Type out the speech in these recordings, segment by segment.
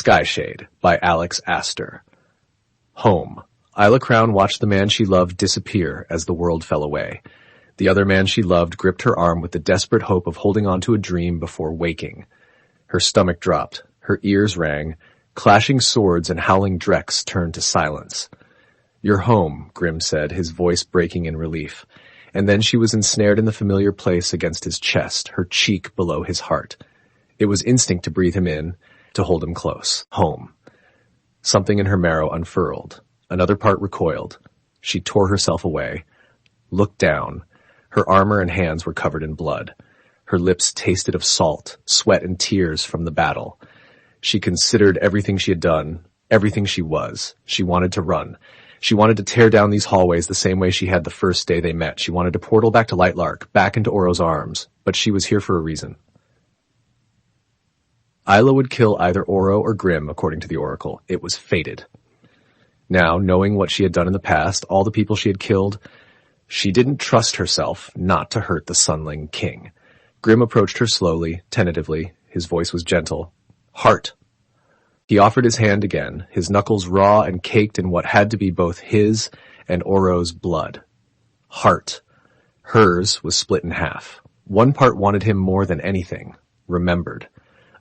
Skyshade by Alex Astor. Home. Isla Crown watched the man she loved disappear as the world fell away. The other man she loved gripped her arm with the desperate hope of holding on to a dream before waking. Her stomach dropped. Her ears rang. Clashing swords and howling drecks turned to silence. "You're home," Grimm said, his voice breaking in relief. And then she was ensnared in the familiar place against his chest, her cheek below his heart. It was instinct to breathe him in, to hold him close. Home. Something in her marrow unfurled. Another part recoiled. She tore herself away. Looked down. Her armor and hands were covered in blood. Her lips tasted of salt, sweat and tears from the battle. She considered everything she had done, everything she was. She wanted to run. She wanted to tear down these hallways the same way she had the first day they met. She wanted to portal back to Lightlark, back into Oro's arms. But she was here for a reason. Isla would kill either Oro or Grimm, according to the Oracle. It was fated. Now, knowing what she had done in the past, all the people she had killed, she didn't trust herself not to hurt the Sunling King. Grimm approached her slowly, tentatively. His voice was gentle. "Heart." He offered his hand again, his knuckles raw and caked in what had to be both his and Oro's blood. Heart. Hers was split in half. One part wanted him more than anything, remembered.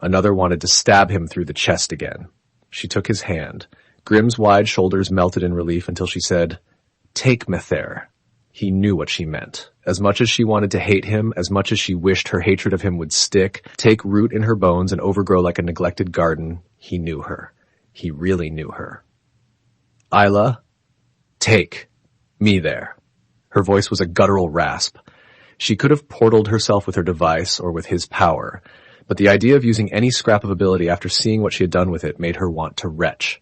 Another wanted to stab him through the chest again. She took his hand. Grimm's wide shoulders melted in relief until she said, "Take Mether." He knew what she meant. As much as she wanted to hate him, as much as she wished her hatred of him would stick, take root in her bones and overgrow like a neglected garden, he knew her. He really knew her. "Isla, take me there." Her voice was a guttural rasp. She could have portaled herself with her device or with his power, but the idea of using any scrap of ability after seeing what she had done with it made her want to retch.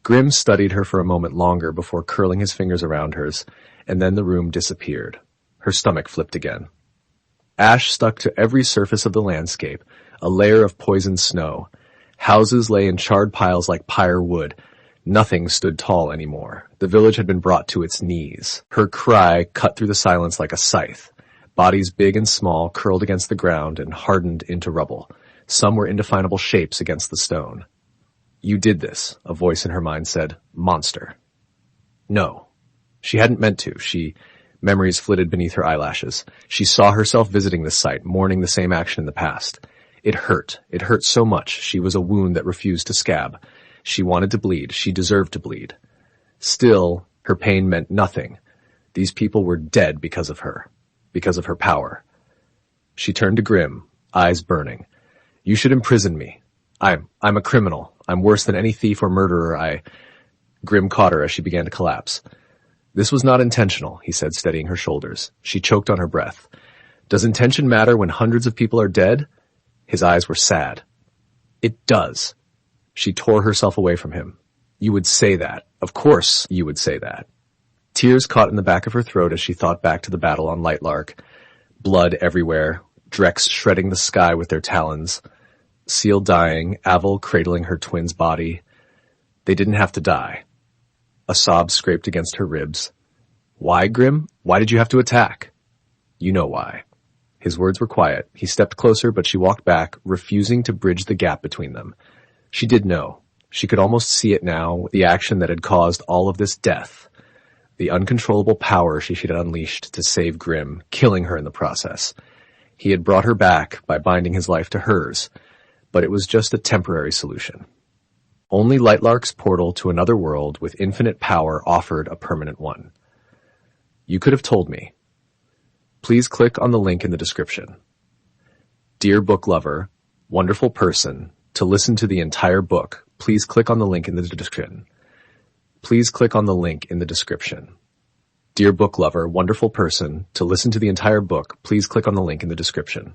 Grimm studied her for a moment longer before curling his fingers around hers, and then the room disappeared. Her stomach flipped again. Ash stuck to every surface of the landscape, a layer of poisoned snow. Houses lay in charred piles like pyre wood. Nothing stood tall anymore. The village had been brought to its knees. Her cry cut through the silence like a scythe. Bodies big and small curled against the ground and hardened into rubble. Some were indefinable shapes against the stone. "You did this," a voice in her mind said. "Monster." No. She hadn't meant to. Memories flitted beneath her eyelashes. She saw herself visiting this site, mourning the same action in the past. It hurt. It hurt so much. She was a wound that refused to scab. She wanted to bleed. She deserved to bleed. Still, her pain meant nothing. These people were dead because of her power. She turned to Grimm, eyes burning. "You should imprison me. I'm a criminal. I'm worse than any thief or murderer. Grimm caught her as she began to collapse. "This was not intentional," he said, steadying her shoulders. She choked on her breath. "Does intention matter when hundreds of people are dead?" His eyes were sad. "It does." She tore herself away from him. "You would say that. Of course you would say that." Tears caught in the back of her throat as she thought back to the battle on Lightlark. Blood everywhere, Drex shredding the sky with their talons. Seal dying, Avel cradling her twin's body. They didn't have to die. A sob scraped against her ribs. "Why, Grimm? Why did you have to attack?" "You know why." His words were quiet. He stepped closer, but she walked back, refusing to bridge the gap between them. She did know. She could almost see it now, the action that had caused all of this death. The uncontrollable power she had unleashed to save Grimm, killing her in the process. He had brought her back by binding his life to hers, but it was just a temporary solution. Only Lightlark's portal to another world with infinite power offered a permanent one. You could have told me. Please click on the link in the description. Dear book lover, wonderful person, to listen to the entire book, please click on the link in the description. Please click on the link in the description. Dear book lover, wonderful person, to listen to the entire book, please click on the link in the description.